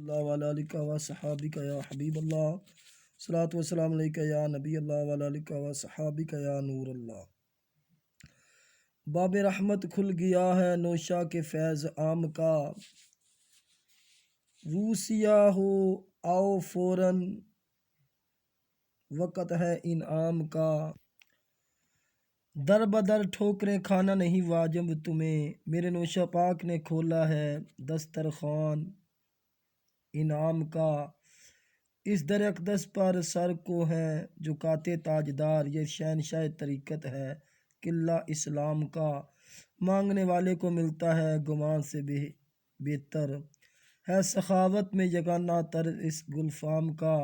اللہ وعلیک و صحابک یا حبیب اللہ، صلاۃ وسلام علیک یا نبی اللہ وعلیک و صحابک یا نور اللہ۔ باب رحمت کھل گیا ہے نوشا کے فیض عام کا، روسیا ہو آؤ فوراً وقت ہے انعام کا۔ در بدر ٹھوکریں کھانا نہیں واجب تمہیں، میرے نوشا پاک نے کھولا ہے دسترخوان انعام کا۔ اس در اقدس پر سر کو ہے جھکاتے تاجدار، یہ شہنشاہ طریقت ہے قلعہ اسلام کا۔ مانگنے والے کو ملتا ہے گمان سے بہتر، ہے سخاوت میں یگانہ تر اس گلفام کا۔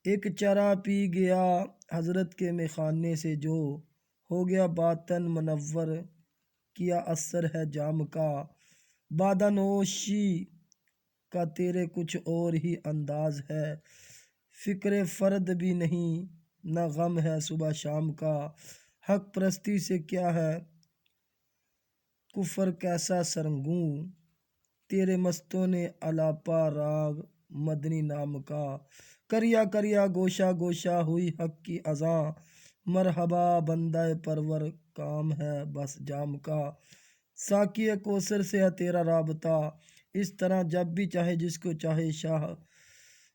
ایک چرا پی گیا حضرت کے میخانے سے، جو ہو گیا باطن منور، کیا اثر ہے جام کا۔ باده نوشی کا تیرے کچھ اور ہی انداز ہے، فکر فرد بھی نہیں نہ غم ہے صبح شام کا۔ حق پرستی سے کیا ہے کفر کیسا سرنگوں، تیرے مستوں نے الاپا راگ مدنی نام کا۔ کریا کریا گوشہ گوشہ ہوئی حق کی اذاں، مرحبا بندہ پرور کام ہے بس جام کا۔ ساقی کوثر سے ہے تیرا رابطہ، اس طرح جب بھی چاہے جس کو چاہے شاہ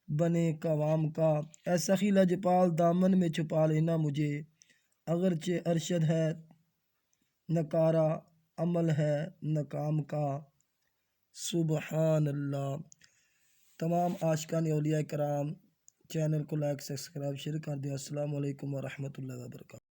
بنے قوام کا۔ اے سخی لجپال دامن میں چھپا لینا مجھے، اگرچہ ارشد ہے نکارہ عمل ہے ناکام کا۔ سبحان اللہ۔ تمام عاشقان اولیاء کرام چینل کو لائک سبسکرائب شیئر کر دیں۔ السلام علیکم ورحمۃ اللہ وبرکاتہ۔